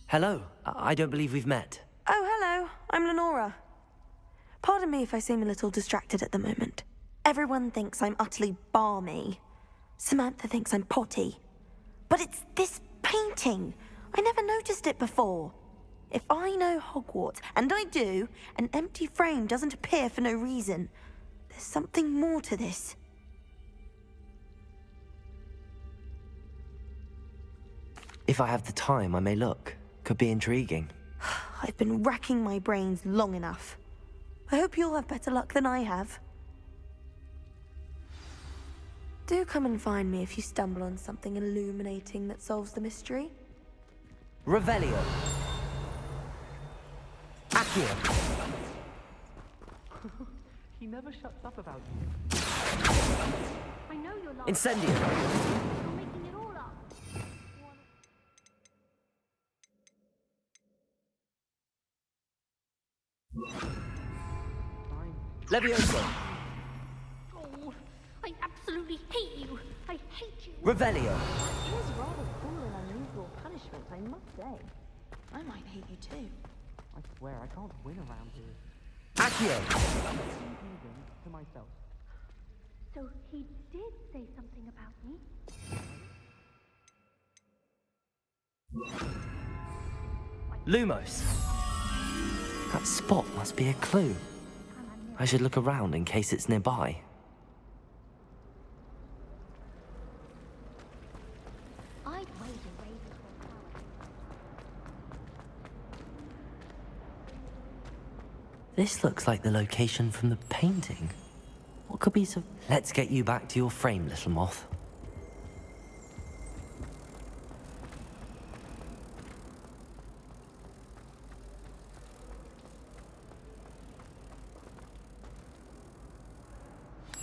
Hello. I don't believe we've met. Oh, hello. I'm Lenora. Pardon me if I seem a little distracted at the moment. Everyone thinks I'm utterly balmy. Samantha thinks I'm potty. But it's this painting. I never noticed it before. If I know Hogwarts, and I do, an empty frame doesn't appear for no reason. There's something more to this. If I have the time, I may look. Could be intriguing. I've been racking my brains long enough. I hope you'll have better luck than I have. Do come and find me if you stumble on something illuminating that solves the mystery. Revelio. Accio. He never shuts up about you. I know you're lying. Incendio. You're making it all up. Fine. Levioso. Oh, I absolutely hate you. I hate you. Revelio. It is rather cruel and unusual punishment, I must say. I might hate you too. I swear, I can't win around here. Accio. Confusing to myself. So he did say something about me. Lumos. That spot must be a clue. I should look around in case it's nearby. I'd wager Ravens will power. This looks like the location from the painting. What could be so... Let's get you back to your frame, little moth.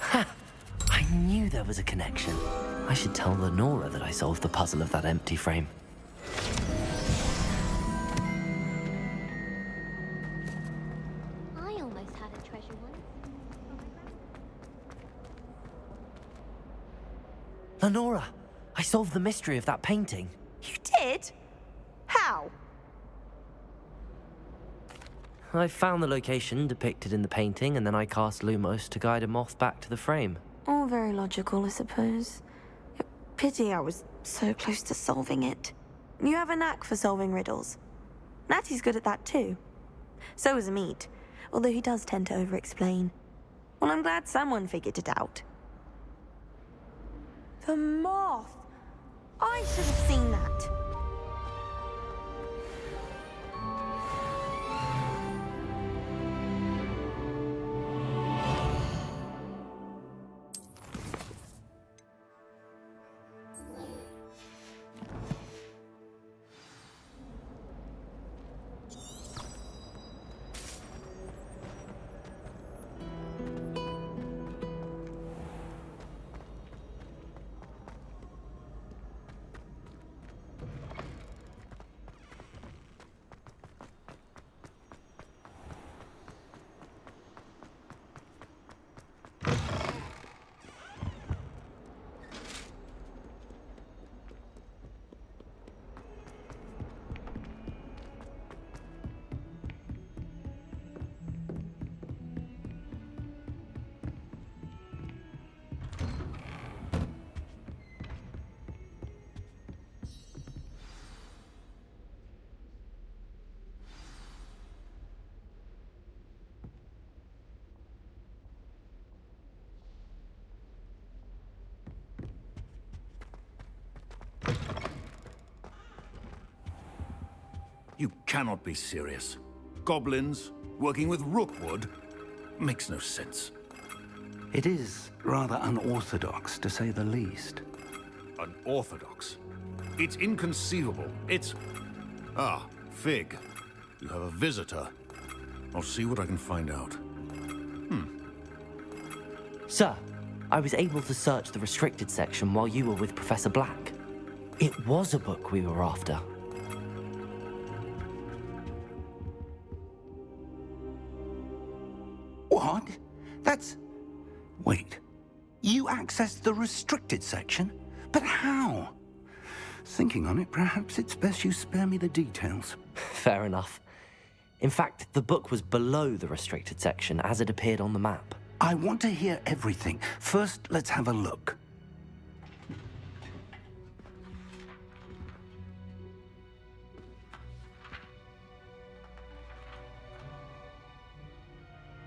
Ha! I knew there was a connection. I should tell Lenora that I solved the puzzle of that empty frame. I almost had a treasure once. Lenora, I solved the mystery of that painting. You did? How? I found the location depicted in the painting, and then I cast Lumos to guide a moth back to the frame. All very logical, I suppose. Pity I was so close to solving it. You have a knack for solving riddles. Natty's good at that too. So is Amit, although he does tend to over-explain. Well, I'm glad someone figured it out. The moth! I should have seen that. You cannot be serious. Goblins working with Rookwood makes no sense. It is rather unorthodox, to say the least. Unorthodox? It's inconceivable. It's... Ah, Fig. You have a visitor. I'll see what I can find out. Sir, I was able to search the restricted section while you were with Professor Black. It was a book we were after. What? That's... Wait. You accessed the restricted section? But how? Thinking on it, perhaps it's best you spare me the details. Fair enough. In fact, the book was below the restricted section as it appeared on the map. I want to hear everything. First, let's have a look.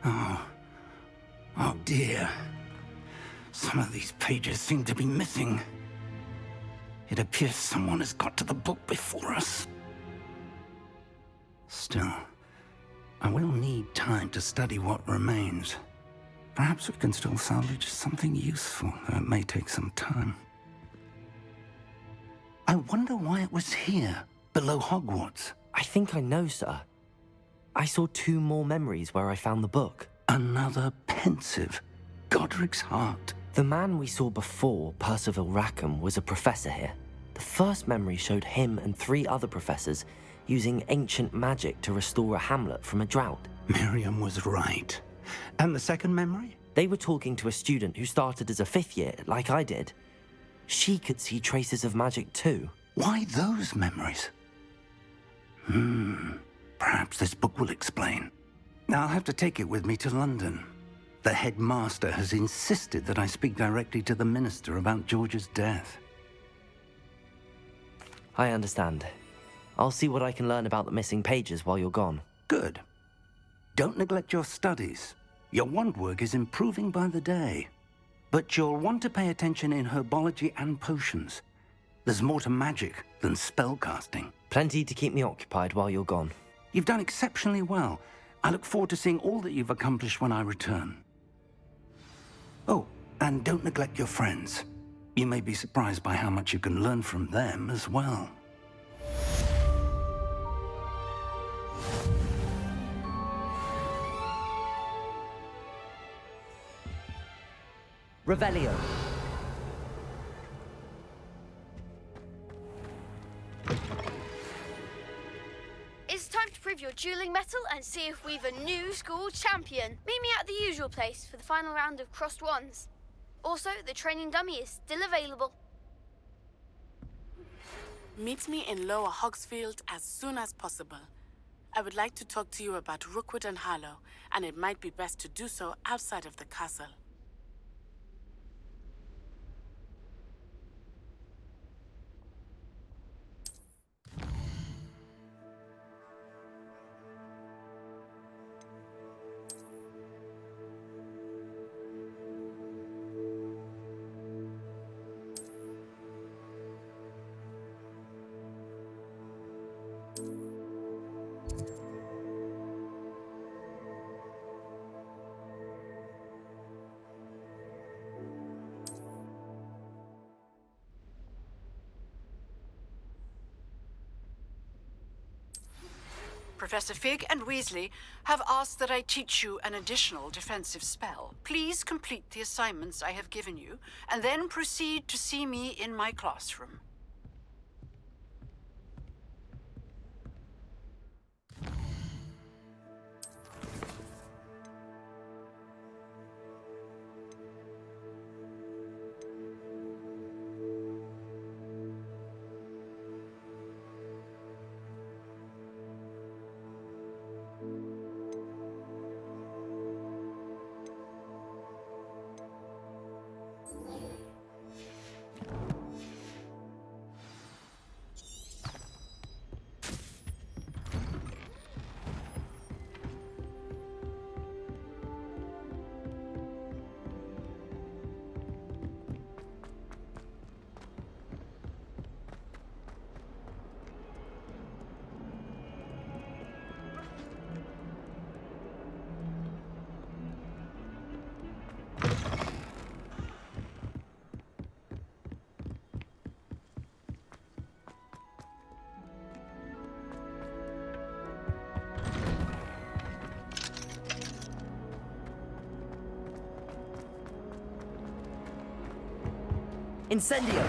Oh dear. Some of these pages seem to be missing. It appears someone has got to the book before us. Still, I will need time to study what remains. Perhaps we can still salvage something useful, though it may take some time. I wonder why it was here, below Hogwarts. I think I know, sir. I saw 2 more memories where I found the book. Another pensive. Godric's heart. The man we saw before, Percival Rackham, was a professor here. The first memory showed him and 3 other professors using ancient magic to restore a hamlet from a drought. Miriam was right. And the second memory? They were talking to a student who started as a 5th year, like I did. She could see traces of magic too. Why those memories? Perhaps this book will explain. Now I'll have to take it with me to London. The headmaster has insisted that I speak directly to the minister about George's death. I understand. I'll see what I can learn about the missing pages while you're gone. Good. Don't neglect your studies. Your wand work is improving by the day. But you'll want to pay attention in herbology and potions. There's more to magic than spellcasting. Plenty to keep me occupied while you're gone. You've done exceptionally well. I look forward to seeing all that you've accomplished when I return. Oh, and don't neglect your friends. You may be surprised by how much you can learn from them as well. Revelio. It's time to prove your dueling mettle and see if we've a new school champion. Meet me at the usual place for the final round of crossed wands. Also, the training dummy is still available. Meet me in Lower Hogsfield as soon as possible. I would like to talk to you about Rookwood and Harlow, and it might be best to do so outside of the castle. Professor Fig and Weasley have asked that I teach you an additional defensive spell. Please complete the assignments I have given you, and then proceed to see me in my classroom. Incendio!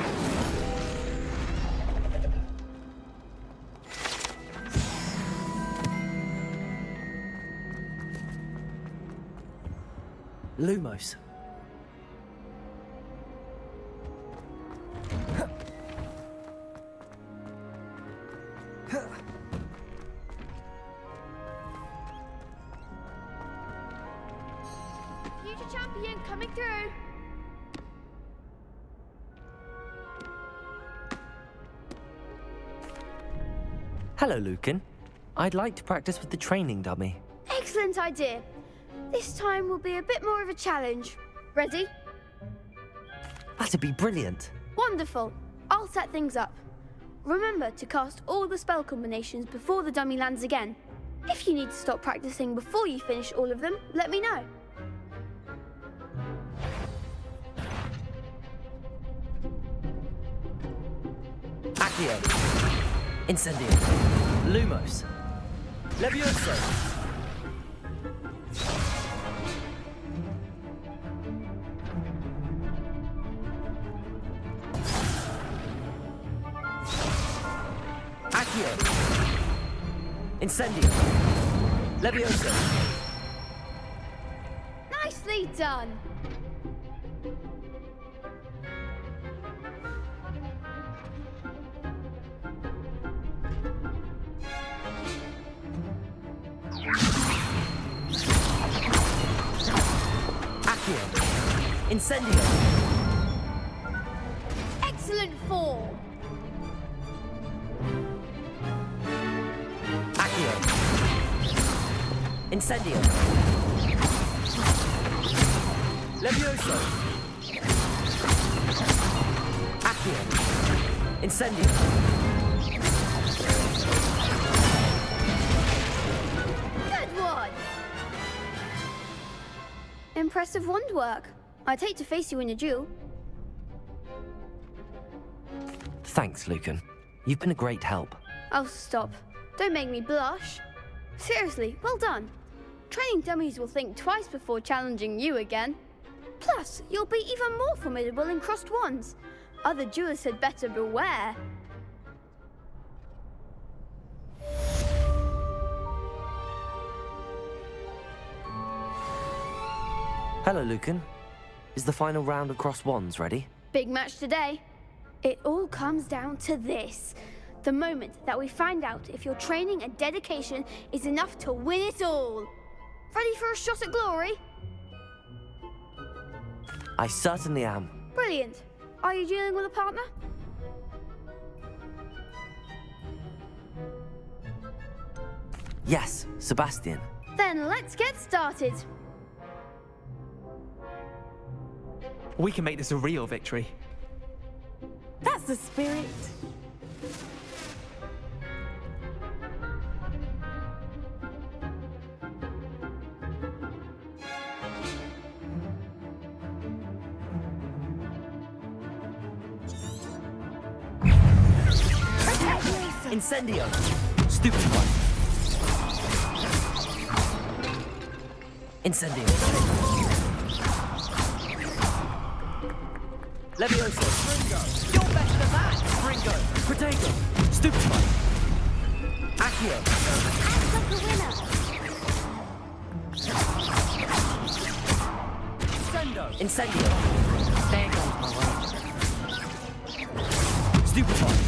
Lumos. Future champion coming through. Hello, Lucan. I'd like to practice with the training dummy. Excellent idea. This time will be a bit more of a challenge. Ready? That'd be brilliant. Wonderful. I'll set things up. Remember to cast all the spell combinations before the dummy lands again. If you need to stop practicing before you finish all of them, let me know. Accio. Incendio. Lumos. Levioso. Accio. Incendio. Levioso. Nicely done. Incendio. Excellent form. Accio. Incendio. Levioso. Accio. Incendio. Good one. Impressive wand work. I'd hate to face you in a duel. Thanks, Lucan. You've been a great help. Oh, stop. Don't make me blush. Seriously, well done. Training dummies will think twice before challenging you again. Plus, you'll be even more formidable in crossed wands. Other duelists had better beware. Hello, Lucan. Is the final round of crossed wands ready? Big match today. It all comes down to this. The moment that we find out if your training and dedication is enough to win it all. Ready for a shot at glory? I certainly am. Brilliant. Are you dealing with a partner? Yes, Sebastian. Then let's get started. We can make this a real victory. That's the spirit. Incendio. Stupid one. Incendio. Levioso. Fringo. You're better than that. Fringo. Protego. Stupid one. Accio. Acts of the winner. Incendio. There goes my way. Stupid one.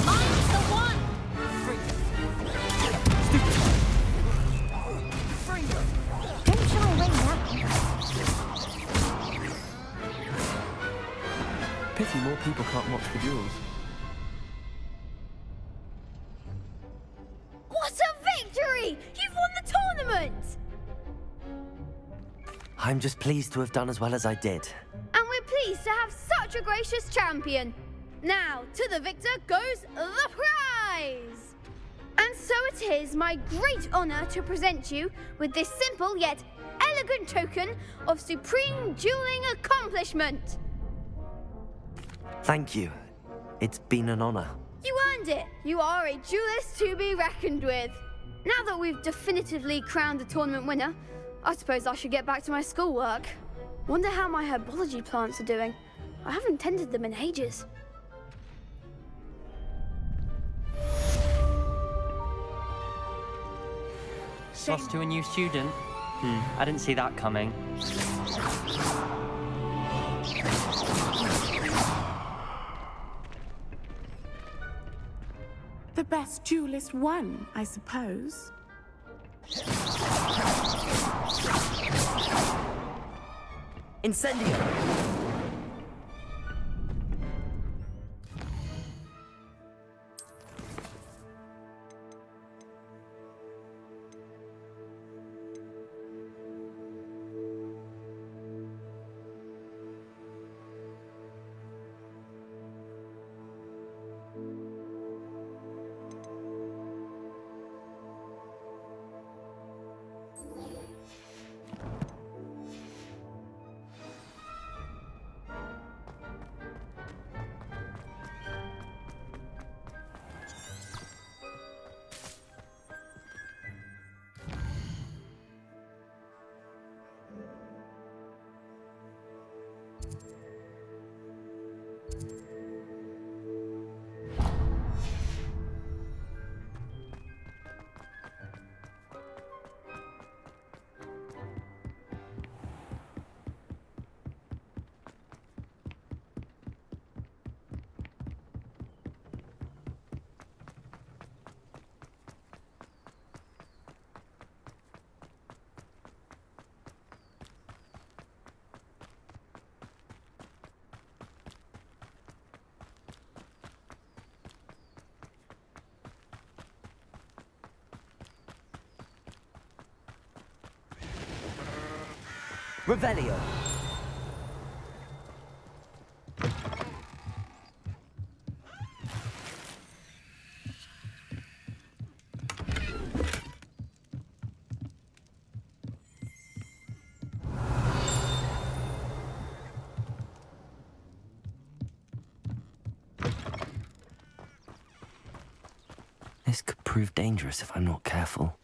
I'm the one. Stupid one. Don't shy away now. Pity more people can't watch the duels. What a victory! You've won the tournament! I'm just pleased to have done as well as I did. And we're pleased to have such a gracious champion. Now, to the victor goes the prize! And so it is my great honor to present you with this simple yet elegant token of supreme dueling accomplishment. Thank you. It's been an honor. You earned it. You are a duelist to be reckoned with. Now that we've definitively crowned the tournament winner, I suppose I should get back to my schoolwork. Wonder how my herbology plants are doing. I haven't tended them in ages. Lost to a new student? I didn't see that coming. The best duelist won, I suppose. Incendio! Revelio. This could prove dangerous if I'm not careful.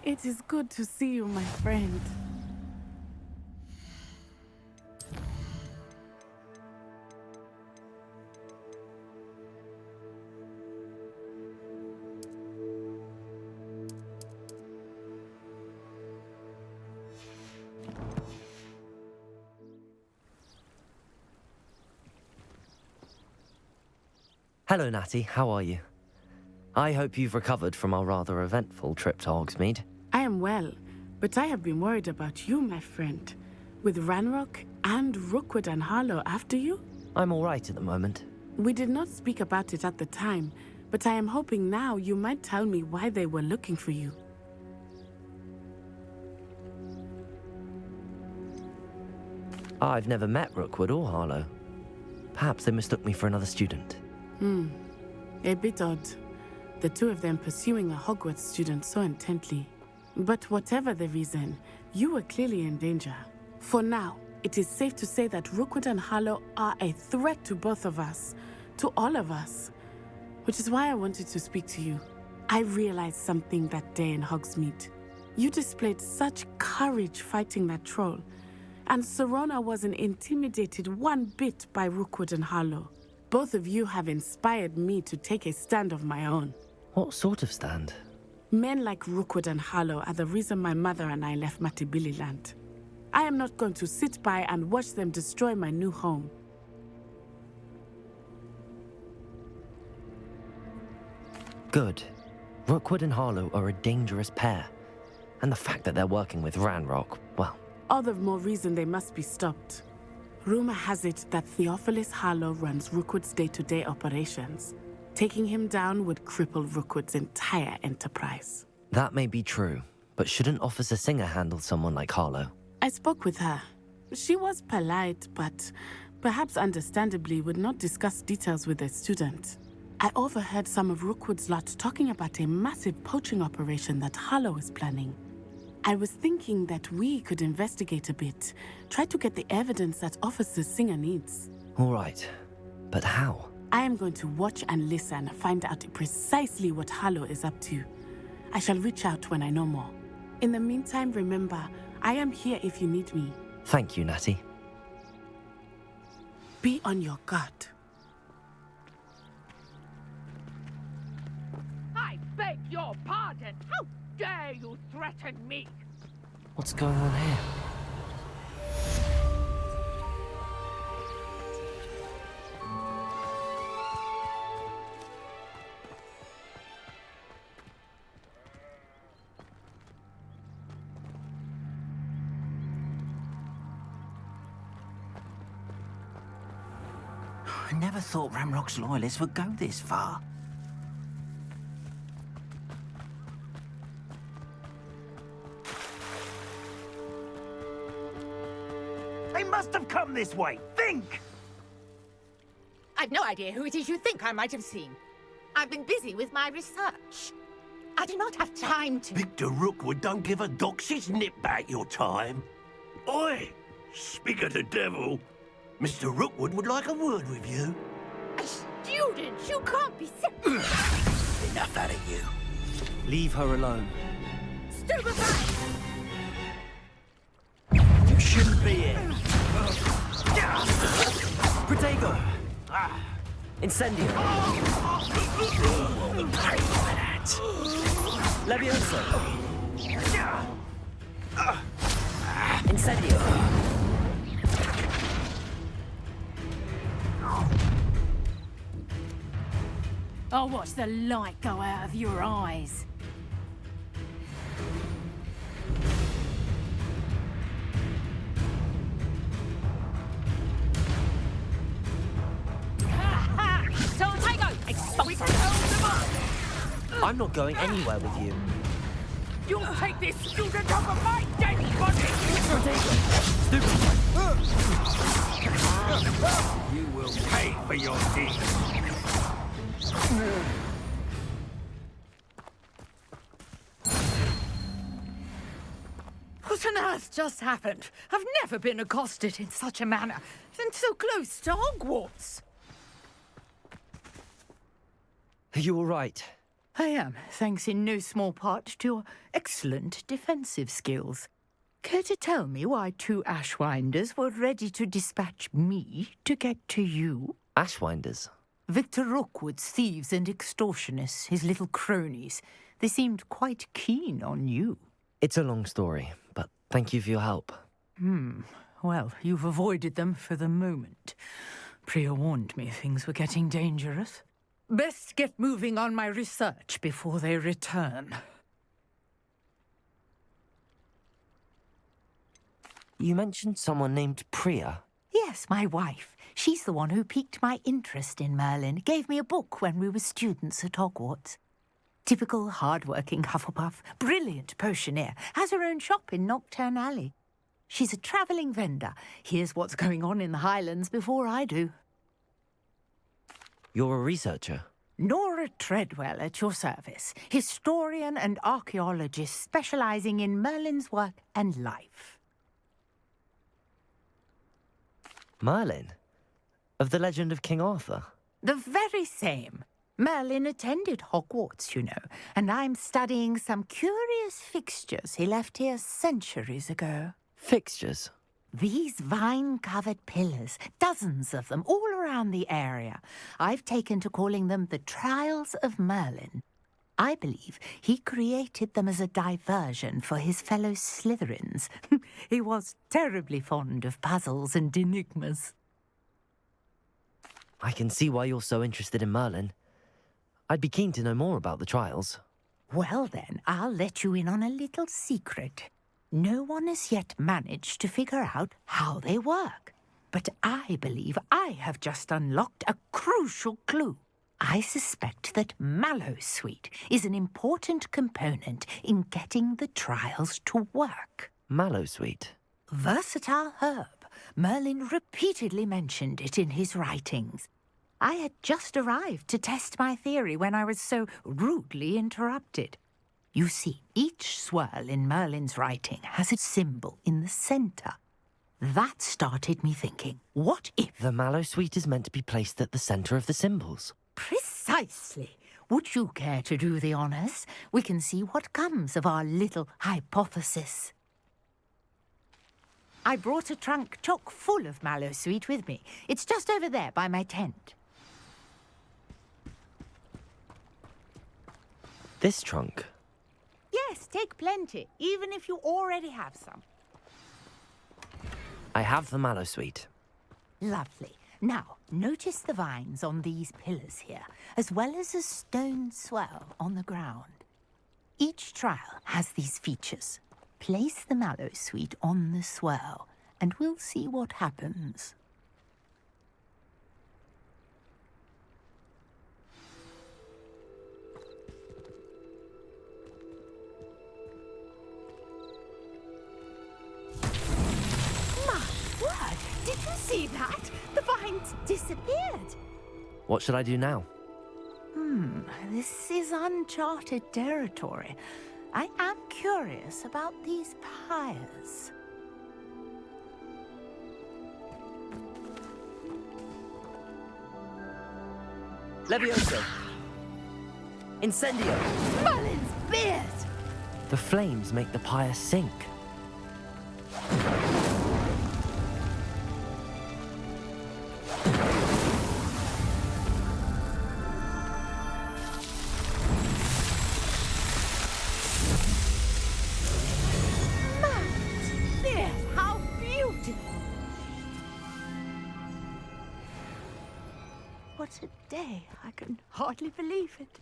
It is good to see you, my friend. Hello, Natty. How are you? I hope you've recovered from our rather eventful trip to Hogsmeade. I am well, but I have been worried about you, my friend. With Ranrock and Rookwood and Harlow after you? I'm all right at the moment. We did not speak about it at the time, but I am hoping now you might tell me why they were looking for you. I've never met Rookwood or Harlow. Perhaps they mistook me for another student. A bit odd. The two of them pursuing a Hogwarts student so intently. But whatever the reason, you were clearly in danger. For now, it is safe to say that Rookwood and Harlow are a threat to both of us, to all of us. Which is why I wanted to speak to you. I realized something that day in Hogsmeade. You displayed such courage fighting that troll, and Serona wasn't intimidated one bit by Rookwood and Harlow. Both of you have inspired me to take a stand of my own. What sort of stand? Men like Rookwood and Harlow are the reason my mother and I left Matibili land. I am not going to sit by and watch them destroy my new home. Good. Rookwood and Harlow are a dangerous pair. And the fact that they're working with Ranrock, well... All the more reason they must be stopped. Rumor has it that Theophilus Harlow runs Rookwood's day-to-day operations. Taking him down would cripple Rookwood's entire enterprise. That may be true, But shouldn't Officer Singer handle someone like Harlow? I spoke with her. She was polite, but perhaps understandably would not discuss details with a student. I overheard some of Rookwood's lot talking about a massive poaching operation that Harlow is planning. I was thinking that we could investigate a bit, try to get the evidence that Officer Singer needs. All right, but how? I am going to watch and listen, find out precisely what Harlow is up to. I shall reach out when I know more. In the meantime, remember, I am here if you need me. Thank you, Natty. Be on your guard. I beg your pardon. How dare you threaten me? What's going on here? I never thought Ramrock's loyalists would go this far. They must have come this way. Think! I've no idea who it is you think I might have seen. I've been busy with my research. I do not have time to... Victor Rookwood don't give a doxy's nip back your time. Oi! Speak of the devil. Mr. Rookwood would like a word with you. A student? You can't be... Enough out of you. Leave her alone. Stupefy! You shouldn't be here. Protego! Incendio! Pray for that. Levioso! Incendio! I'll watch the light go out of your eyes. I'm not going anywhere with you. You'll take this student off of my dead body! You will pay for your deeds. What on earth just happened? I've never been accosted in such a manner, and so close to Hogwarts. Are you all right? I am, thanks in no small part to your excellent defensive skills. Care to tell me why two Ashwinders were ready to dispatch me to get to you? Ashwinders? Victor Rookwood's thieves and extortionists, his little cronies. They seemed quite keen on you. It's a long story, but thank you for your help. Well, you've avoided them for the moment. Priya warned me things were getting dangerous. Best get moving on my research before they return. You mentioned someone named Priya. Yes, my wife. She's the one who piqued my interest in Merlin, gave me a book when we were students at Hogwarts. Typical hard-working Hufflepuff, brilliant potioneer, has her own shop in Nocturne Alley. She's a travelling vendor, hears what's going on in the Highlands before I do. You're a researcher? Nora Treadwell at your service, historian and archaeologist specialising in Merlin's work and life. Merlin? Of the legend of King Arthur? The very same. Merlin attended Hogwarts, you know, and I'm studying some curious fixtures he left here centuries ago. Fixtures? These vine-covered pillars, dozens of them, all around the area. I've taken to calling them the Trials of Merlin. I believe he created them as a diversion for his fellow Slytherins. He was terribly fond of puzzles and enigmas. I can see why you're so interested in Merlin. I'd be keen to know more about the trials. Well then, I'll let you in on a little secret. No one has yet managed to figure out how they work. But I believe I have just unlocked a crucial clue. I suspect that mallowsweet is an important component in getting the trials to work. Mallowsweet? Versatile herb. Merlin repeatedly mentioned it in his writings. I had just arrived to test my theory when I was so rudely interrupted. You see, each swirl in Merlin's writing has a symbol in the centre. That started me thinking, what if... The mallowsweet is meant to be placed at the centre of the symbols. Precisely. Would you care to do the honours? We can see what comes of our little hypothesis. I brought a trunk chock full of mallowsweet with me. It's just over there by my tent. This trunk? Yes, take plenty, even if you already have some. I have the mallowsweet. Lovely. Now, notice the vines on these pillars here, as well as a stone swell on the ground. Each trial has these features. Place the mallowsweet on the swirl, and we'll see what happens. Did you see that? The vines disappeared. What should I do now? This is uncharted territory. I am curious about these pyres. Levioso! Incendio! Merlin's beard! The flames make the pyre sink. What a day. I can hardly believe it.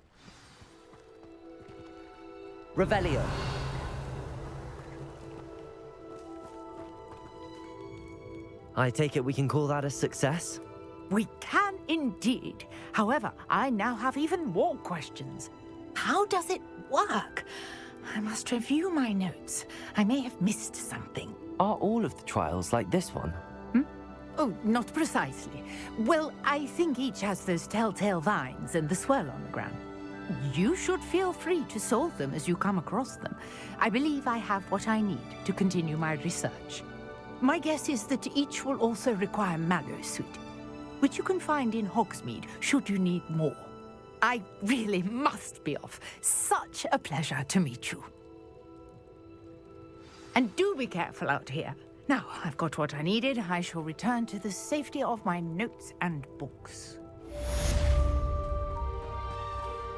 Revelio. I take it we can call that a success? We can indeed. However, I now have even more questions. How does it work? I must review my notes. I may have missed something. Are all of the trials like this one? Oh, not precisely. Well, I think each has those telltale vines and the swirl on the ground. You should feel free to solve them as you come across them. I believe I have what I need to continue my research. My guess is that each will also require mallowsweet, which you can find in Hogsmeade should you need more. I really must be off. Such a pleasure to meet you. And do be careful out here. Now, I've got what I needed. I shall return to the safety of my notes and books.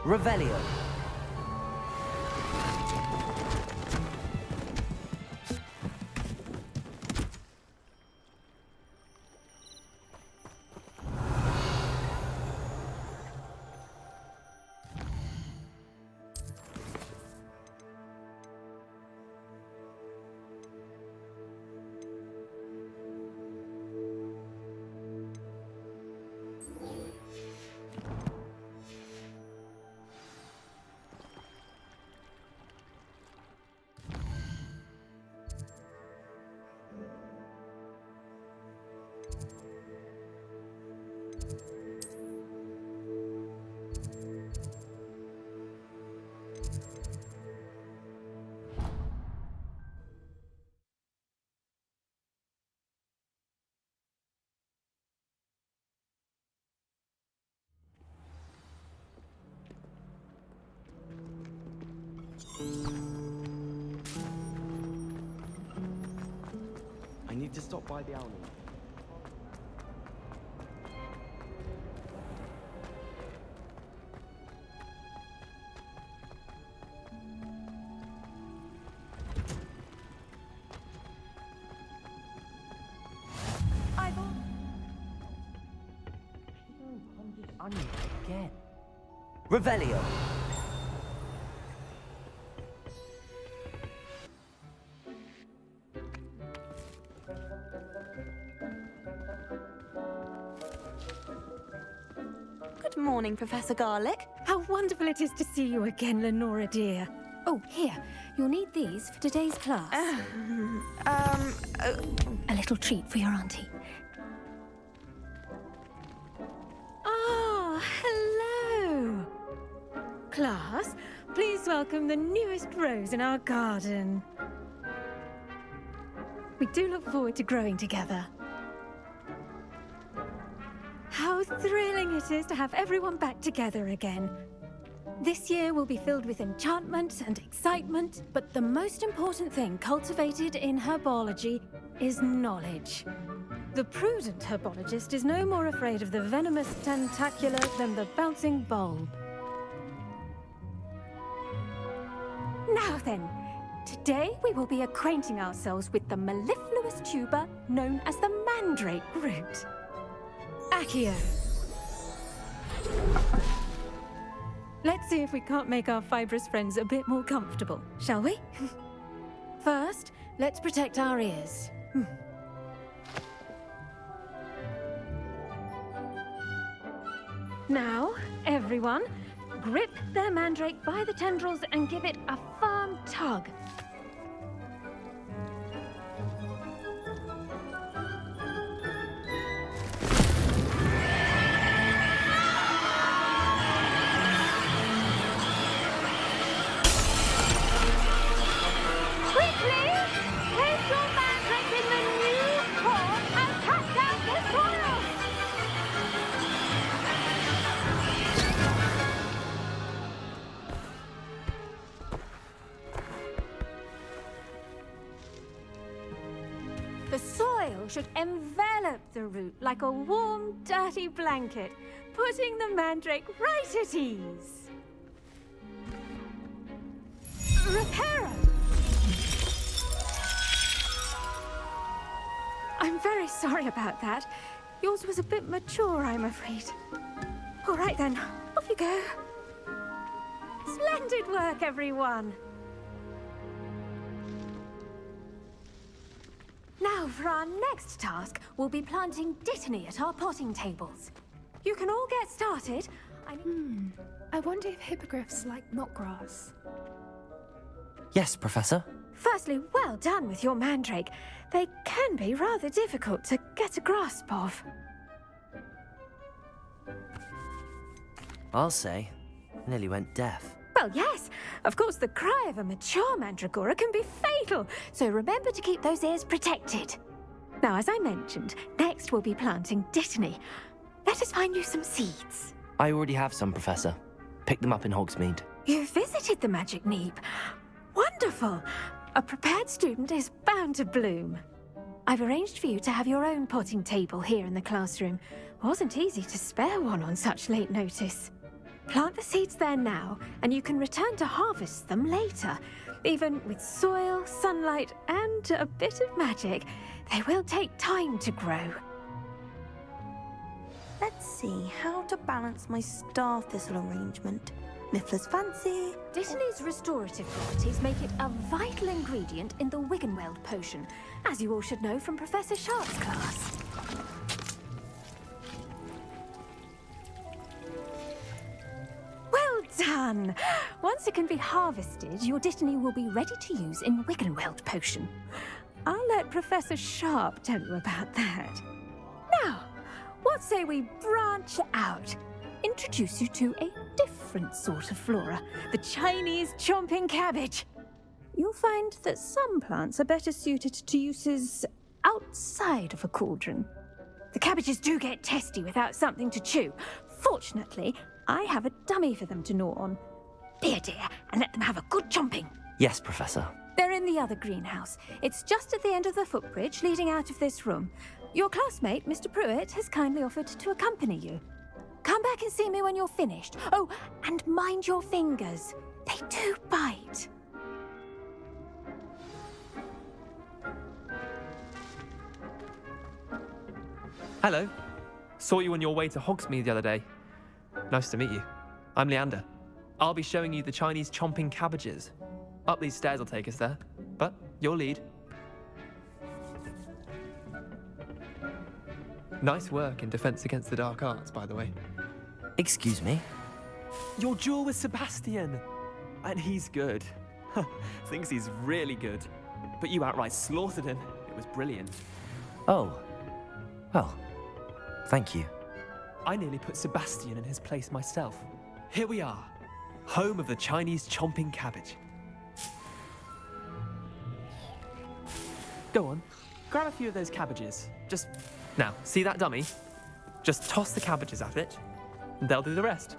Revelio. I need to stop by the owl. Onion again. Revelio. Good morning, Professor Garlick. How wonderful it is to see you again, Lenora dear. Oh, here. You'll need these for today's class. A little treat for your auntie. Oh, hello. Class, please welcome the newest rose in our garden. We do look forward to growing together. How thrilling it is to have everyone back together again. This year will be filled with enchantment and excitement, but the most important thing cultivated in herbology is knowledge. The prudent herbologist is no more afraid of the venomous tentacular than the bouncing bulb. Now then, today we will be acquainting ourselves with the mellifluous tuber known as the mandrake root. Accio. Let's see if we can't make our fibrous friends a bit more comfortable, shall we? First, let's protect our ears. Now, everyone, grip their mandrake by the tendrils and give it a firm tug. The soil should envelop the root like a warm, dirty blanket, putting the mandrake right at ease. Reparo! I'm very sorry about that. Yours was a bit mature, I'm afraid. All right then, off you go. Splendid work, everyone. Now, for our next task, we'll be planting dittany at our potting tables. You can all get started. I wonder if hippogriffs like knotgrass. Yes, Professor. Firstly, well done with your mandrake. They can be rather difficult to get a grasp of. I'll say, nearly went deaf. Well, yes. Of course, the cry of a mature mandragora can be fatal, so remember to keep those ears protected. Now, as I mentioned, next we'll be planting dittany. Let us find you some seeds. I already have some, Professor. Picked them up in Hogsmeade. You visited the Magic Neep. Wonderful. A prepared student is bound to bloom. I've arranged for you to have your own potting table here in the classroom. Wasn't easy to spare one on such late notice. Plant the seeds there now, and you can return to harvest them later. Even with soil, sunlight, and a bit of magic, they will take time to grow. Let's see how to balance my star thistle arrangement. Miffler's fancy. Dittany's restorative properties make it a vital ingredient in the Wiggenweld potion, as you all should know from Professor Sharp's class. Well done! Once it can be harvested, your dittany will be ready to use in Wiggenweld potion. I'll let Professor Sharp tell you about that. Now, what say we branch out? Introduce you to a different sort of flora, the Chinese chomping cabbage. You'll find that some plants are better suited to uses outside of a cauldron. The cabbages do get testy without something to chew. Fortunately, I have a dummy for them to gnaw on. Be a dear and let them have a good chomping. Yes, Professor. They're in the other greenhouse. It's just at the end of the footbridge leading out of this room. Your classmate, Mr. Pruitt, has kindly offered to accompany you. Come back and see me when you're finished. Oh, and mind your fingers. They do bite. Hello. Saw you on your way to Hogsmeade the other day. Nice to meet you. I'm Leander. I'll be showing you the Chinese chomping cabbages. Up these stairs will take us there, but your lead. Nice work in Defense Against the Dark Arts, by the way. Excuse me? Your duel with Sebastian! And he's good. Thinks he's really good. But you outright slaughtered him. It was brilliant. Oh. Well, thank you. I nearly put Sebastian in his place myself. Here we are, home of the Chinese chomping cabbage. Go on, grab a few of those cabbages. Just, now, see that dummy? Just toss the cabbages at it, and they'll do the rest.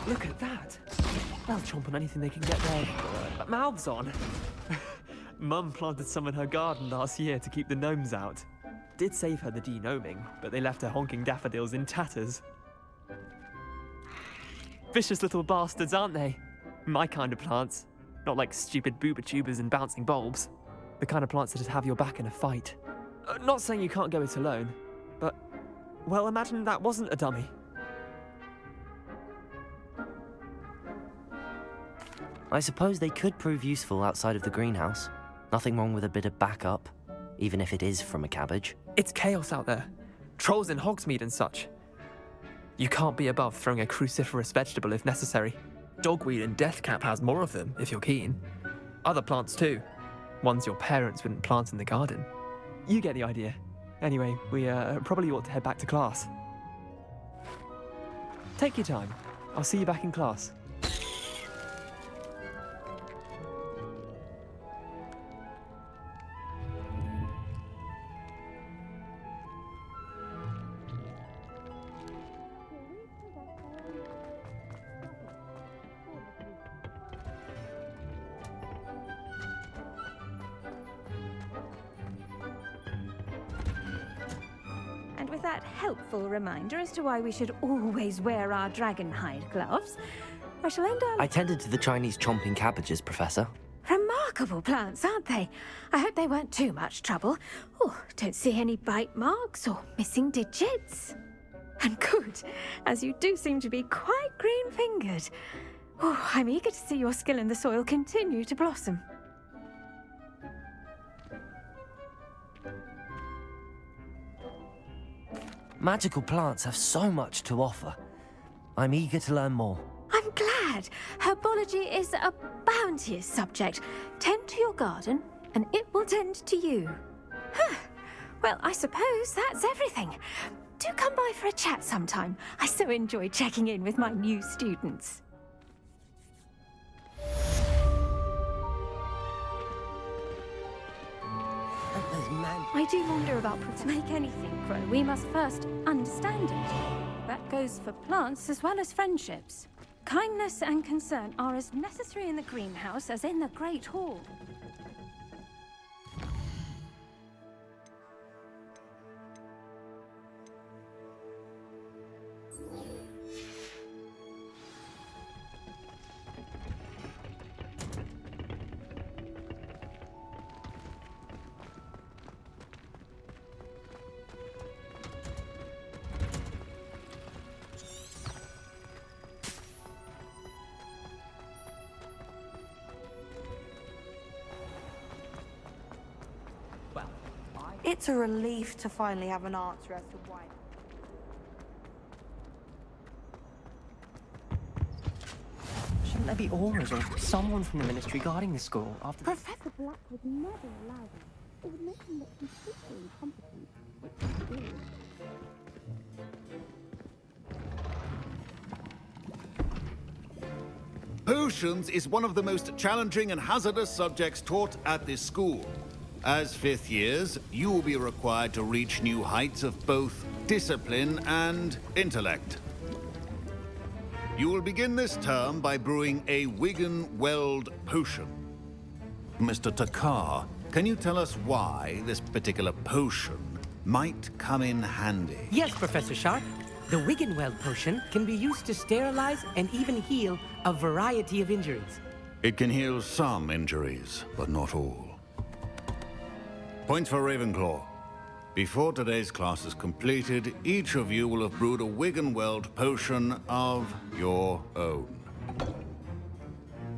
Look at that. They'll chomp on anything they can get their mouths on. Mum planted some in her garden last year to keep the gnomes out. Did save her the de-gnoming, but they left her honking daffodils in tatters. Vicious little bastards, aren't they? My kind of plants. Not like stupid booba tubers and bouncing bulbs. The kind of plants that'd have your back in a fight. Not saying you can't go it alone, but, well, imagine that wasn't a dummy. I suppose they could prove useful outside of the greenhouse. Nothing wrong with a bit of backup, even if it is from a cabbage. It's chaos out there. Trolls in Hogsmeade and such. You can't be above throwing a cruciferous vegetable if necessary. Dogweed and deathcap has more of them, if you're keen. Other plants too. Ones your parents wouldn't plant in the garden. You get the idea. Anyway, we probably ought to head back to class. Take your time. I'll see you back in class. And with that helpful reminder as to why we should always wear our dragon hide gloves, I shall end our... I tended to the Chinese chomping cabbages, Professor. Remarkable plants, aren't they? I hope they weren't too much trouble. Oh, don't see any bite marks or missing digits. And good, as you do seem to be quite green-fingered. Oh, I'm eager to see your skill in the soil continue to blossom. Magical plants have so much to offer. I'm eager to learn more. I'm glad. Herbology is a bounteous subject. Tend to your garden, and it will tend to you. Huh. Well, I suppose that's everything. Do come by for a chat sometime. I so enjoy checking in with my new students. I do wonder about to make anything grow, we must first understand it. That goes for plants as well as friendships. Kindness and concern are as necessary in the greenhouse as in the Great Hall. It's a relief to finally have an answer as to why. Shouldn't there be auras or someone from the ministry guarding the school after... Professor Black would never allow that. It would make him look completely incompetent, which he is. Potions is one of the most challenging and hazardous subjects taught at this school. As fifth years, you will be required to reach new heights of both discipline and intellect. You will begin this term by brewing a Wiggenweld potion. Mr. Takar, can you tell us why this particular potion might come in handy? Yes, Professor Sharp. The Wiggenweld potion can be used to sterilize and even heal a variety of injuries. It can heal some injuries, but not all. Points for Ravenclaw. Before today's class is completed, each of you will have brewed a Wiggenweld potion of your own.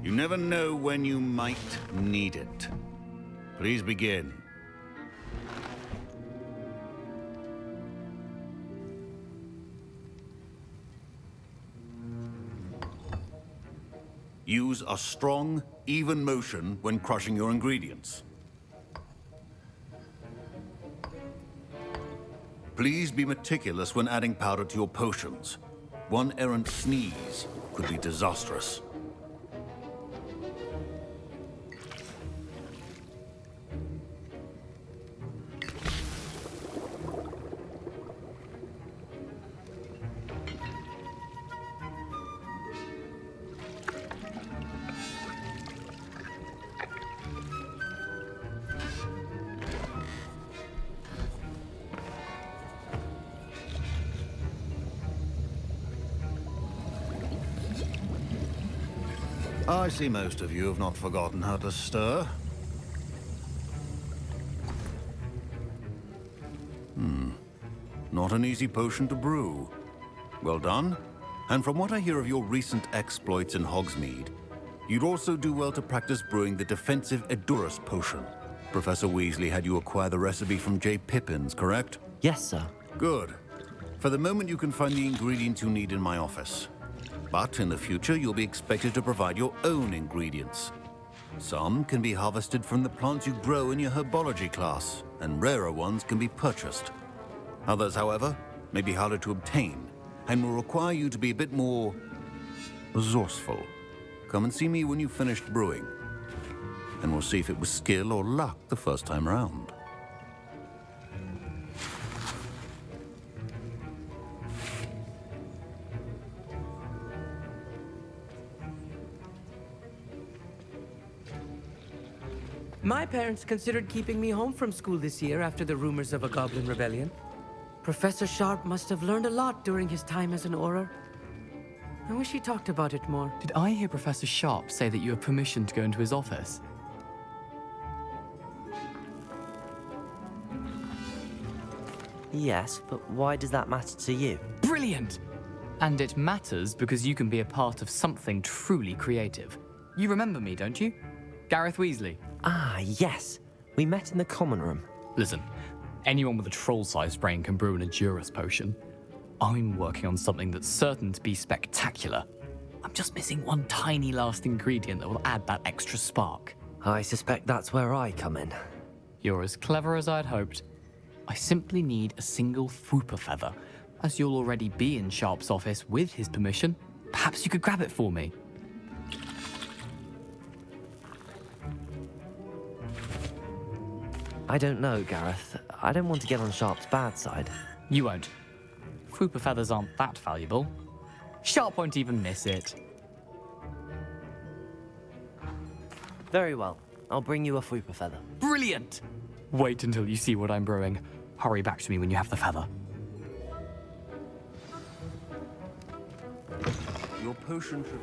You never know when you might need it. Please begin. Use a strong, even motion when crushing your ingredients. Please be meticulous when adding powder to your potions. One errant sneeze could be disastrous. I see most of you have not forgotten how to stir. Not an easy potion to brew. Well done. And from what I hear of your recent exploits in Hogsmeade, you'd also do well to practice brewing the defensive Edurus potion. Professor Weasley had you acquire the recipe from J. Pippin's, correct? Yes, sir. Good. For the moment, you can find the ingredients you need in my office. But in the future, you'll be expected to provide your own ingredients. Some can be harvested from the plants you grow in your Herbology class, and rarer ones can be purchased. Others, however, may be harder to obtain, and will require you to be a bit more resourceful. Come and see me when you've finished brewing, and we'll see if it was skill or luck the first time around. My parents considered keeping me home from school this year after the rumors of a goblin rebellion. Professor Sharp must have learned a lot during his time as an Auror. I wish he talked about it more. Did I hear Professor Sharp say that you have permission to go into his office? Yes, but why does that matter to you? Brilliant! And it matters because you can be a part of something truly creative. You remember me, don't you? Gareth Weasley. Ah, yes. We met in the common room. Listen, anyone with a troll-sized brain can brew an Edurus potion. I'm working on something that's certain to be spectacular. I'm just missing one tiny last ingredient that will add that extra spark. I suspect that's where I come in. You're as clever as I'd hoped. I simply need a single Fwooper feather. As you'll already be in Sharp's office with his permission, perhaps you could grab it for me. I don't know, Gareth. I don't want to get on Sharp's bad side. You won't. Fwooper feathers aren't that valuable. Sharp won't even miss it. Very well. I'll bring you a Fwooper feather. Brilliant! Wait until you see what I'm brewing. Hurry back to me when you have the feather. Your potion should...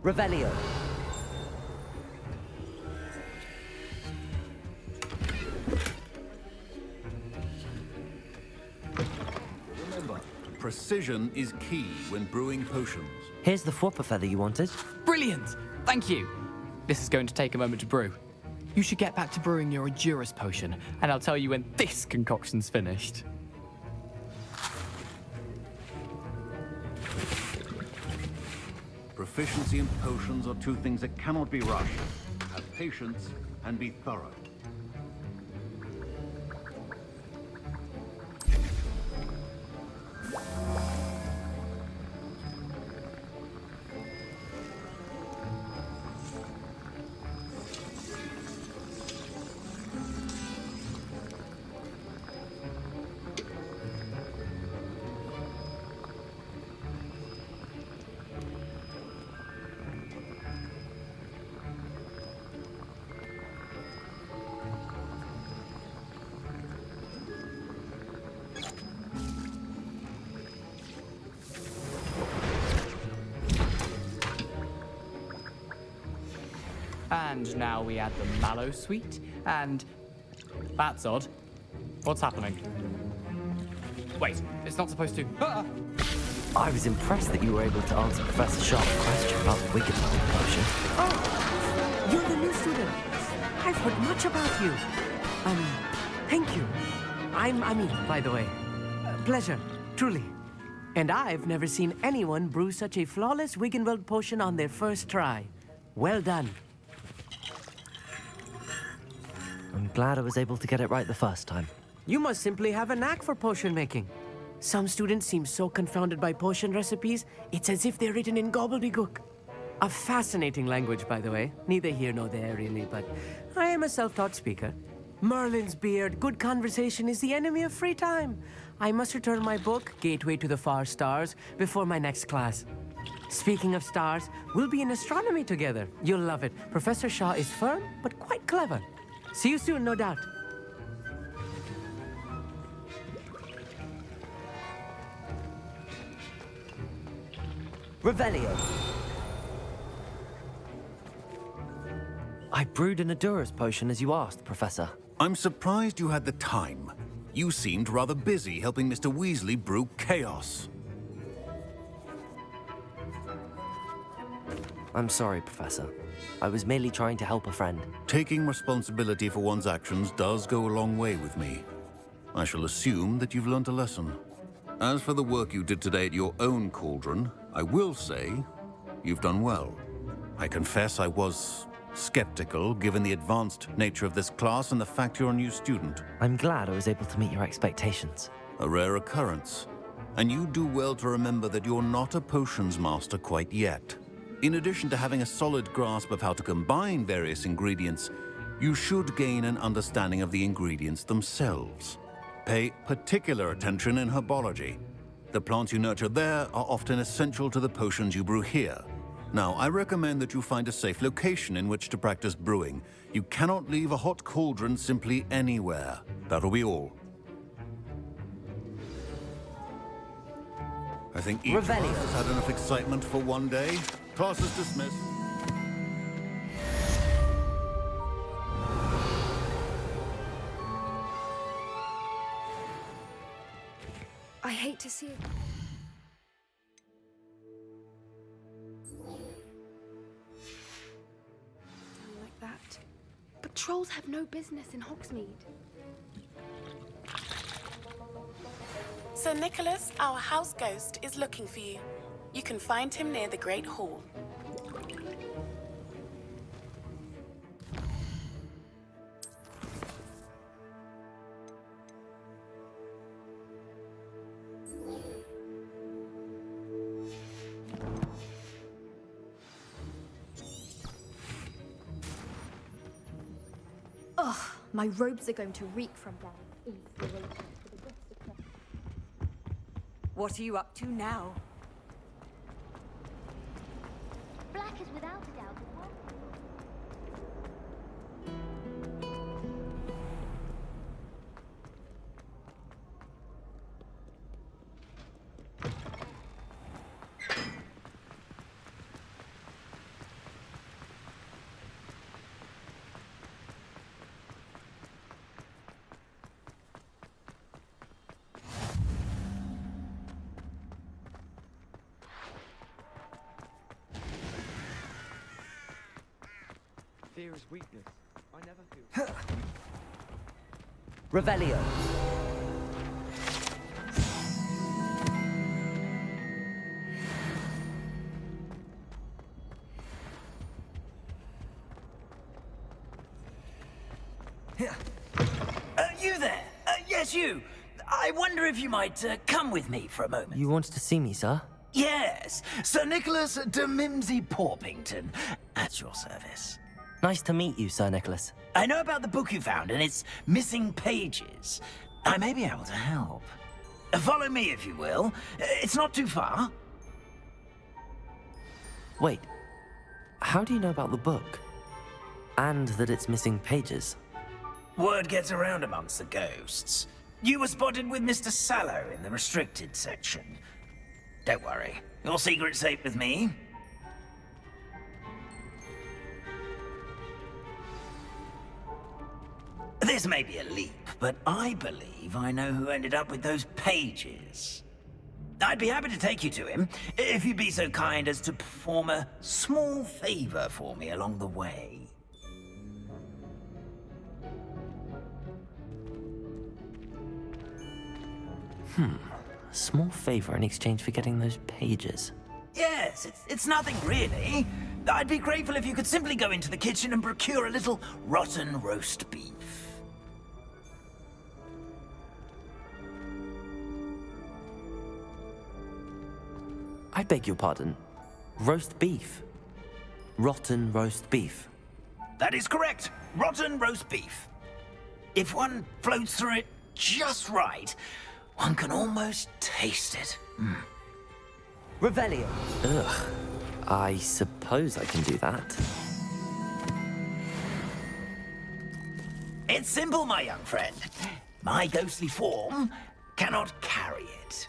Revelio. Remember, precision is key when brewing potions. Here's the Fwooper feather you wanted. Brilliant! Thank you. This is going to take a moment to brew. You should get back to brewing your Edurus potion, and I'll tell you when this concoction's finished. Proficiency in potions are two things that cannot be rushed. Have patience and be thorough. And now we add the mallow sweet, and... That's odd. What's happening? Wait, it's not supposed to... Ah! I was impressed that you were able to answer Professor Sharp's question about the Wiggenweld potion. Oh, you're the new student. I've heard much about you. Thank you. I'm Ami, by the way. Pleasure, truly. And I've never seen anyone brew such a flawless Wiggenweld potion on their first try. Well done. I'm glad I was able to get it right the first time. You must simply have a knack for potion making. Some students seem so confounded by potion recipes, it's as if they're written in gobbledygook. A fascinating language, by the way. Neither here nor there, really, but I am a self-taught speaker. Merlin's beard, good conversation is the enemy of free time. I must return my book, Gateway to the Far Stars, before my next class. Speaking of stars, we'll be in astronomy together. You'll love it. Professor Shaw is firm, but quite clever. See you soon, no doubt. Revelio. I brewed an Adura's potion as you asked, Professor. I'm surprised you had the time. You seemed rather busy helping Mr. Weasley brew chaos. I'm sorry, Professor. I was merely trying to help a friend. Taking responsibility for one's actions does go a long way with me. I shall assume that you've learnt a lesson. As for the work you did today at your own cauldron, I will say you've done well. I confess I was skeptical, given the advanced nature of this class and the fact you're a new student. I'm glad I was able to meet your expectations. A rare occurrence. And you do well to remember that you're not a potions master quite yet. In addition to having a solid grasp of how to combine various ingredients, you should gain an understanding of the ingredients themselves. Pay particular attention in herbology. The plants you nurture there are often essential to the potions you brew here. Now, I recommend that you find a safe location in which to practice brewing. You cannot leave a hot cauldron simply anywhere. That'll be all. I think each of us has had enough excitement for one day. Class is dismissed. I hate to see it. Done like that. But trolls have no business in Hogsmeade. Sir Nicholas, our house ghost, is looking for you. You can find him near the Great Hall. Ugh, my robes are going to reek from that inspiration for the guest of press. What are you up to now? Black is without a doubt the one. Fear is weakness. I never feel... Revelio. You there? Yes, you. I wonder if you might come with me for a moment. You wanted to see me, sir? Yes, Sir Nicholas de Mimsy Porpington, at your service. Nice to meet you, Sir Nicholas. I know about the book you found and its missing pages. I may be able to help. Follow me, if you will. It's not too far. Wait, how do you know about the book? And that it's missing pages? Word gets around amongst the ghosts. You were spotted with Mr. Sallow in the restricted section. Don't worry, your secret's safe with me. This may be a leap, but I believe I know who ended up with those pages. I'd be happy to take you to him, if you'd be so kind as to perform a small favor for me along the way. A small favor in exchange for getting those pages. Yes, it's nothing really. I'd be grateful if you could simply go into the kitchen and procure a little rotten roast beef. I beg your pardon. Roast beef. Rotten roast beef. That is correct. Rotten roast beef. If one floats through it just right, one can almost taste it. Revelio. Ugh. I suppose I can do that. It's simple, my young friend. My ghostly form cannot carry it.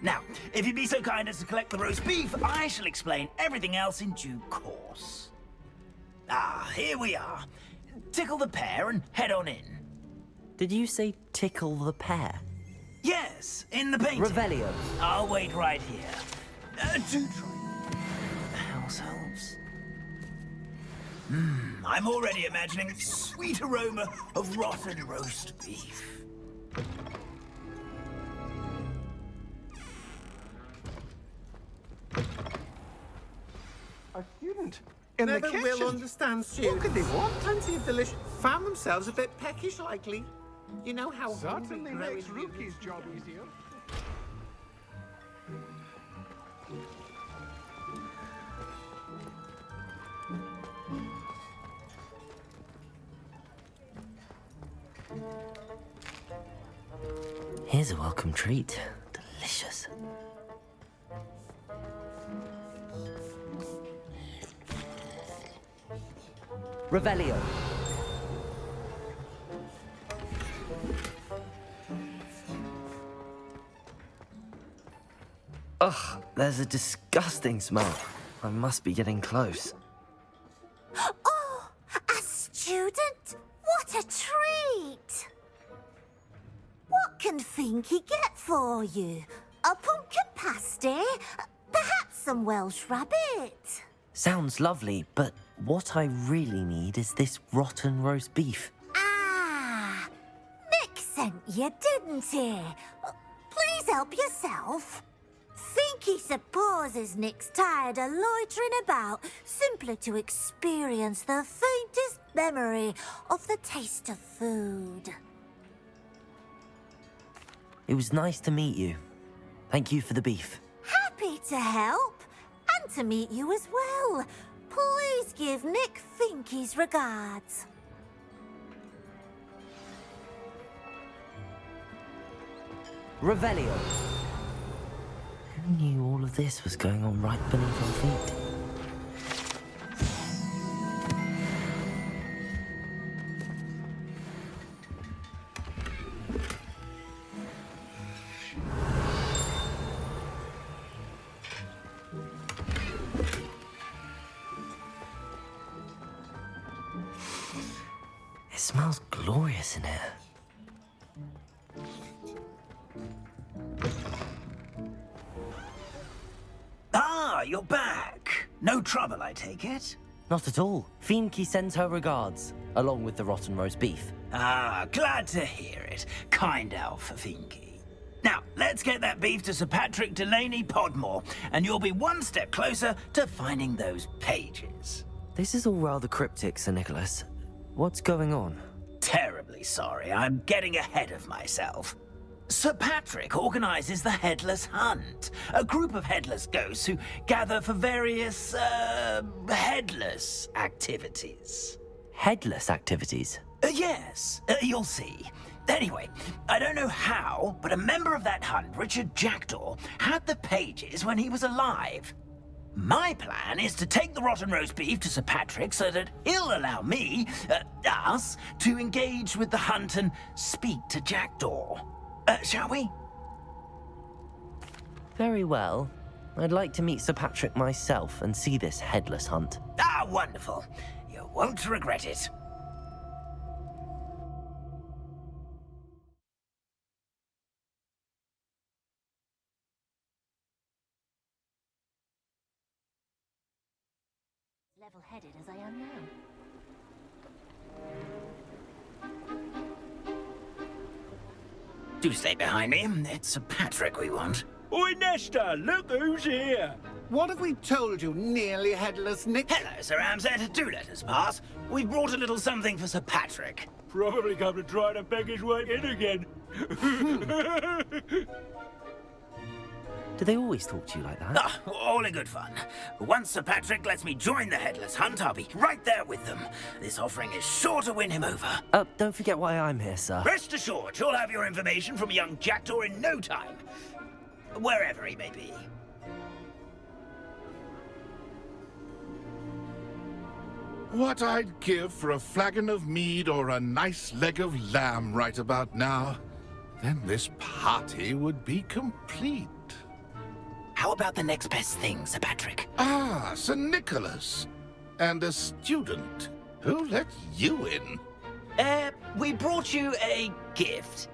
Now, if you'd be so kind as to collect the roast beef, I shall explain everything else in due course. Ah, here we are. Tickle the pear and head on in. Did you say tickle the pear? Yes, in the painting. Revelio. I'll wait right here. Do try. The house helps. I'm already imagining the sweet aroma of rotten roast beef. A student in Never the kitchen. will understand students. What could they want? Plenty of delicious. Found themselves a bit peckish, likely. You know how Certainly hungry makes growing Rookie's job easier. Here's a welcome treat. Delicious. Revelio. Ugh, there's a disgusting smell. I must be getting close. Oh, a student? What a treat! What can Finky get for you? A pumpkin pasty? Perhaps some Welsh rabbit? Sounds lovely, but what I really need is this rotten roast beef. Ah, Nick sent you, didn't he? Please help yourself. Finky supposes Nick's tired of loitering about simply to experience the faintest memory of the taste of food. It was nice to meet you. Thank you for the beef. Happy to help, and to meet you as well. Please give Nick Finky's regards. Revelio. Who knew all of this was going on right beneath our feet? It smells glorious in here. Ah, you're back. No trouble, I take it? Not at all. Fienke sends her regards, along with the rotten roast beef. Ah, glad to hear it. Kind elf, Finky. Now, let's get that beef to Sir Patrick Delaney Podmore, and you'll be one step closer to finding those pages. This is all rather cryptic, Sir Nicholas. What's going on? Terribly sorry, I'm getting ahead of myself. Sir Patrick organizes the Headless Hunt, a group of headless ghosts who gather for various, headless activities. Headless activities? Yes, you'll see. Anyway, I don't know how, but a member of that hunt, Richard Jackdaw, had the pages when he was alive. My plan is to take the rotten roast beef to Sir Patrick so that he'll allow me, us, to engage with the hunt and speak to Jackdaw. Shall we? Very well. I'd like to meet Sir Patrick myself and see this headless hunt. Ah, wonderful. You won't regret it. Level-headed as I am now. Do stay behind me. It's Sir Patrick we want. Oi, Nesta, look who's here. What have we told you, nearly headless Nick? Hello, Sir Ramsed. Do let us pass. We've brought a little something for Sir Patrick. Probably come to try to beg his way in again. Do they always talk to you like that? Ah, all in good fun. Once Sir Patrick lets me join the headless hunt, I'll be right there with them. This offering is sure to win him over. Don't forget why I'm here, sir. Rest assured, you'll have your information from a young Jackdaw in no time. Wherever he may be. What I'd give for a flagon of mead or a nice leg of lamb right about now. Then this party would be complete. How about the next best thing, Sir Patrick? Ah, Sir Nicholas. And a student. Who let you in? We brought you a gift.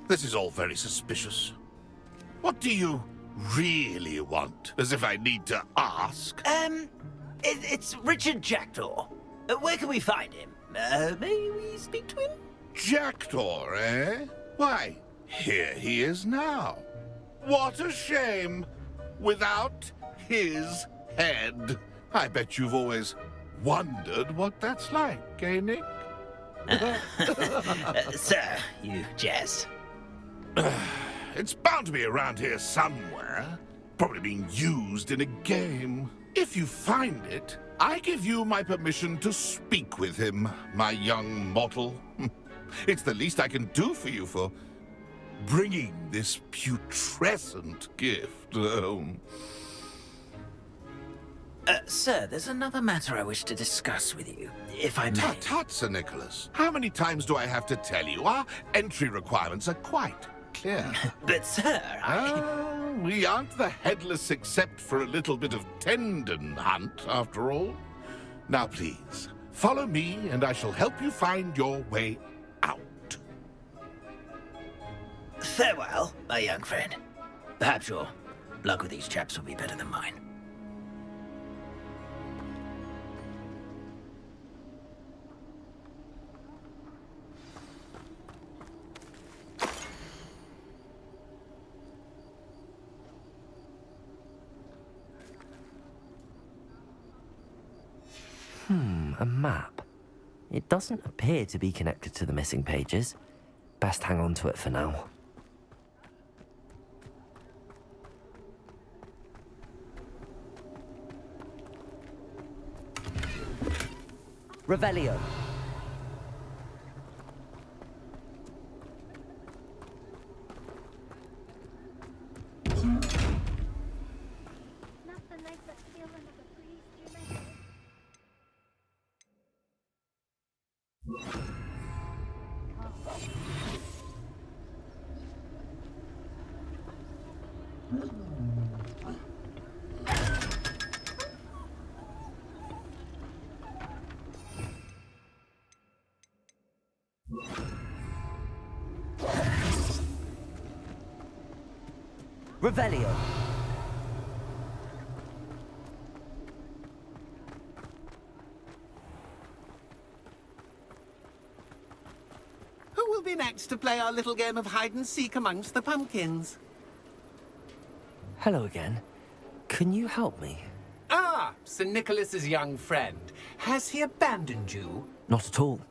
This is all very suspicious. What do you really want? As if I need to ask. It's Richard Jackdaw. Where can we find him? May we speak to him? Jackdaw, eh? Why, here he is now. What a shame. Without his head. I bet you've always wondered what that's like, eh, Nick? Sir, you jest. It's bound to be around here somewhere. Probably being used in a game. If you find it, I give you my permission to speak with him, my young mortal. It's the least I can do for you for bringing this putrescent gift home. Sir, there's another matter I wish to discuss with you, if I may. Tut, tut, Sir Nicholas. How many times do I have to tell you? Our entry requirements are quite clear. But, sir, we aren't the headless except for a little bit of tendon hunt, after all. Now, please, follow me, and I shall help you find your way out. Farewell, my young friend. Perhaps your luck with these chaps will be better than mine. A map. It doesn't appear to be connected to the missing pages. Best hang on to it for now. Revelio. Nothing like that feeling of a breeze through my hair. Revelio. Who will be next to play our little game of hide-and-seek amongst the pumpkins? Hello again. Can you help me? Ah, Sir Nicholas's young friend. Has he abandoned you? Not at all.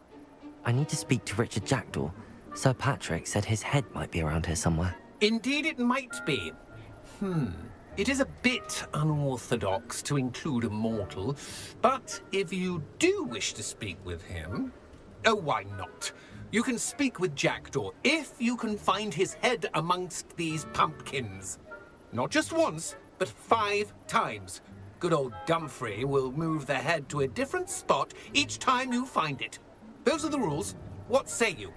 I need to speak to Richard Jackdaw. Sir Patrick said his head might be around here somewhere. Indeed it might be. It is a bit unorthodox to include a mortal, but if you do wish to speak with him... Oh, why not? You can speak with Jackdaw if you can find his head amongst these pumpkins. Not just once, but 5 times. Good old Dumfrey will move the head to a different spot each time you find it. Those are the rules. What say you?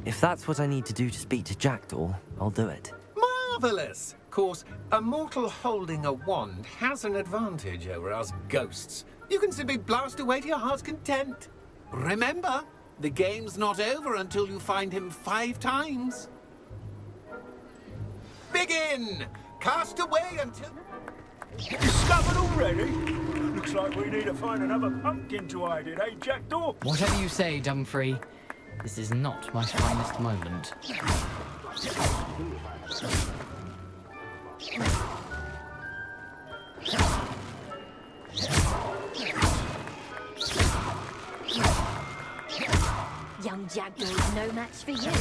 If that's what I need to do to speak to Jackdaw, I'll do it. Marvellous! Of course, a mortal holding a wand has an advantage over us ghosts. You can simply blast away to your heart's content. Remember, the game's not over until you find him 5 times. Begin! Cast away until... Discovered already? Looks like we need to find another pumpkin to hide in, eh, Jackdaw? Whatever you say, Dumfrey. This is not my finest moment. Young Jackdaw's no match for you.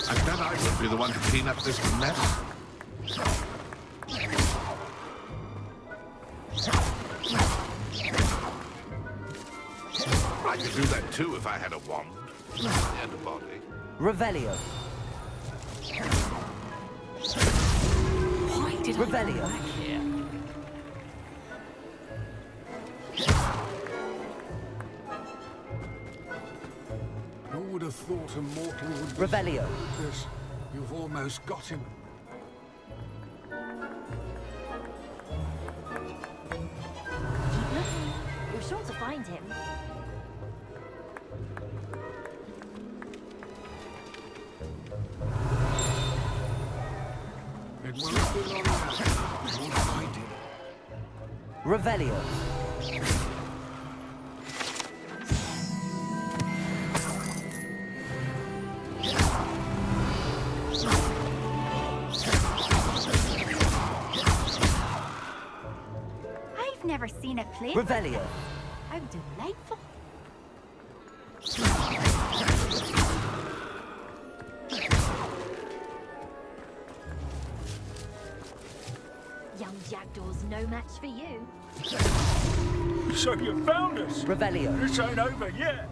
I bet I would be the one to clean up this mess. I could do that too if I had a wand and a body. Revelio. Why did Revelio. I come back here? Who would have thought a mortal would be Revelio. this? You've almost got him. Keep looking. You're sure to find him. It won't be long now. You'll find him. Revelio. I've never seen a play. Revelio. How delightful. Young Jackdaw's no match for you. So you found us? Revelio. This ain't over yet.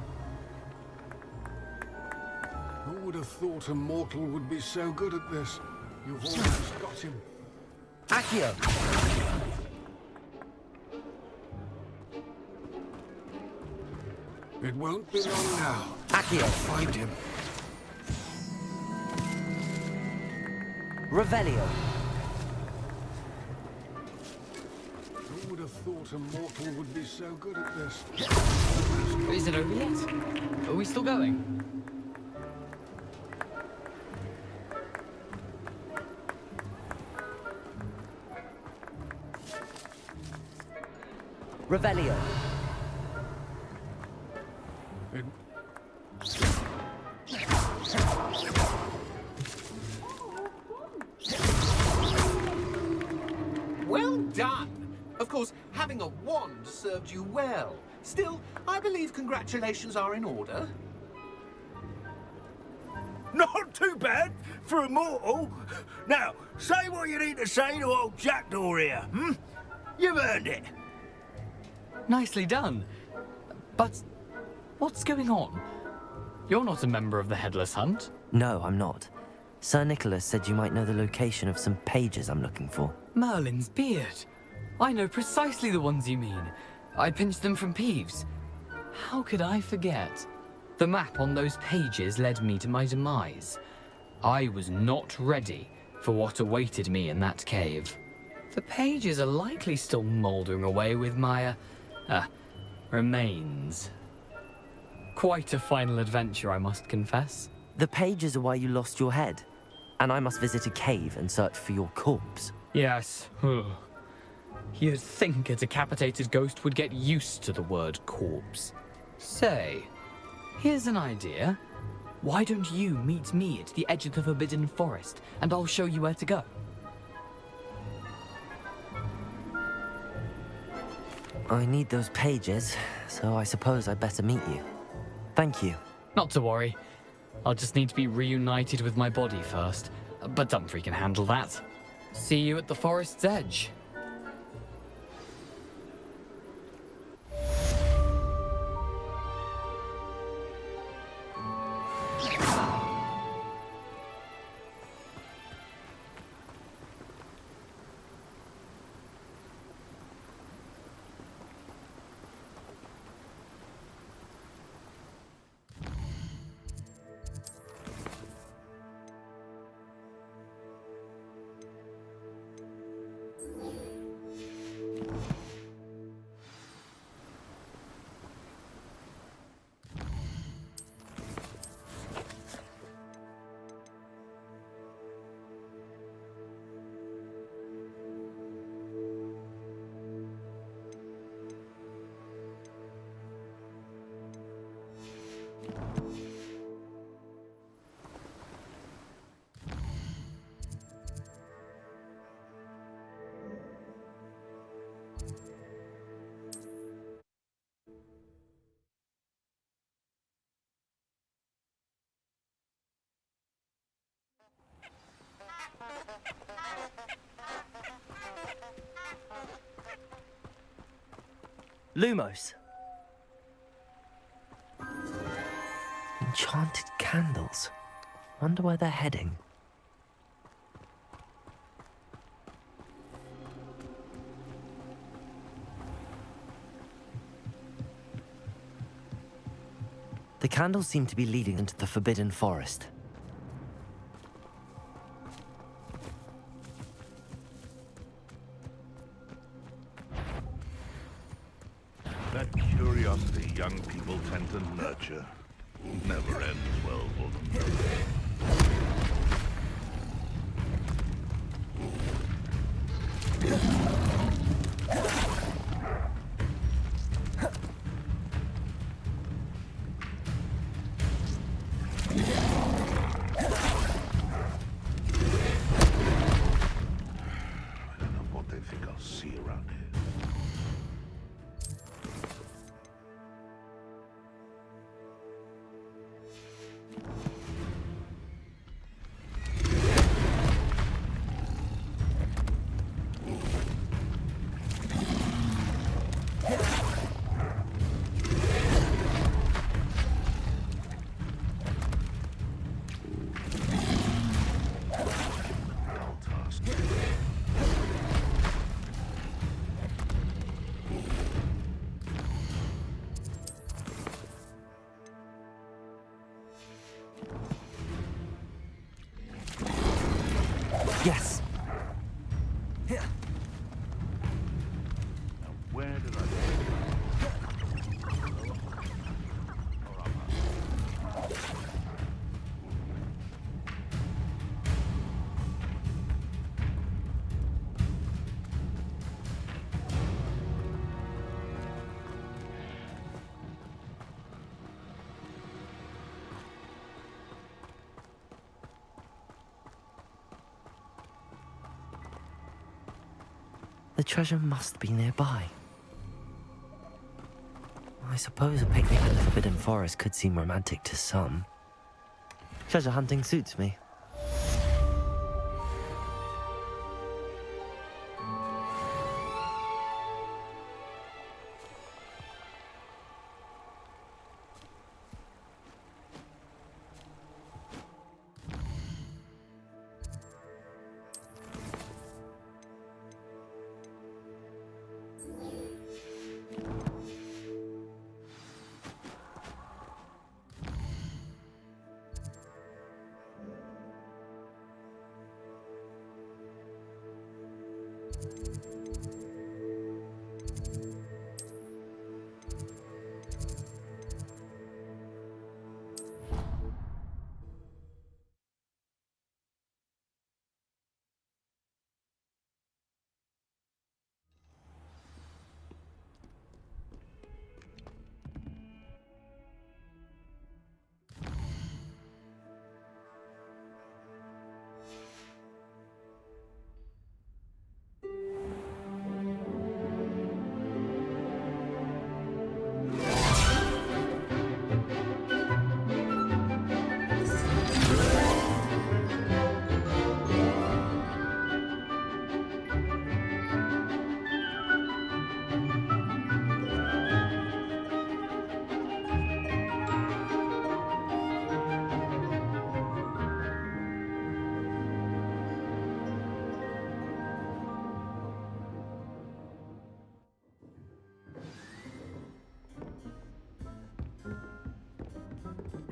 Who would have thought a mortal would be so good at this? You've almost got him. Accio. It won't be long now. Accio. Find him. Revelio. Who would have thought a mortal would be so good at this? Is it over yet? Are we still going? Revelio. It... Well done! Of course, having a wand served you well. Still, I believe congratulations are in order. Not too bad for a mortal. Now, say what you need to say to old Jackdaw here, hmm? You've earned it. Nicely done. But what's going on? You're not a member of the Headless Hunt. No, I'm not. Sir Nicholas said you might know the location of some pages I'm looking for. Merlin's beard. I know precisely the ones you mean. I pinched them from Peeves. How could I forget? The map on those pages led me to my demise. I was not ready for what awaited me in that cave. The pages are likely still mouldering away with my, remains. Quite a final adventure, I must confess. The pages are why you lost your head, and I must visit a cave and search for your corpse. Yes. You'd think a decapitated ghost would get used to the word corpse. Say, here's an idea. Why don't you meet me at the edge of the Forbidden Forest, and I'll show you where to go? I need those pages, so I suppose I'd better meet you. Thank you. Not to worry. I'll just need to be reunited with my body first. but Dumfries can handle that. See you at the forest's edge. Lumos. Enchanted candles. Wonder where they're heading. The candles seem to be leading into the Forbidden Forest. That curiosity young people tend to nurture never ends well for them. I don't know what they think I'll see around here. Yes. Now, where did I... The treasure must be nearby. I suppose a picnic in the Forbidden Forest could seem romantic to some. Treasure hunting suits me.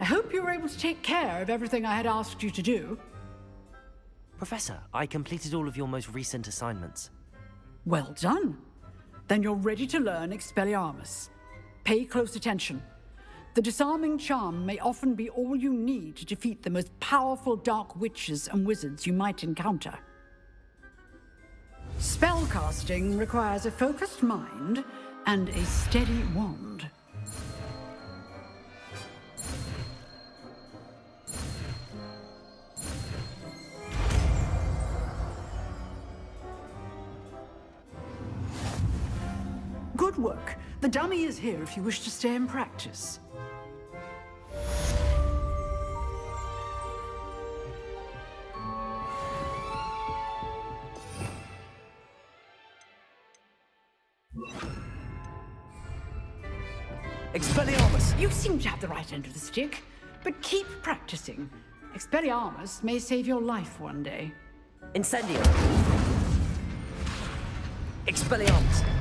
hope you were able to take care of everything I had asked you to do. Professor, I completed all of your most recent assignments. Well done. Then you're ready to learn Expelliarmus. Pay close attention. The disarming charm may often be all you need to defeat the most powerful dark witches and wizards you might encounter. Spellcasting requires a focused mind and a steady wand. Good work. The dummy is here if you wish to stay and practice. Expelliarmus! You seem to have the right end of the stick, but keep practicing. Expelliarmus may save your life one day. Incendio! Expelliarmus!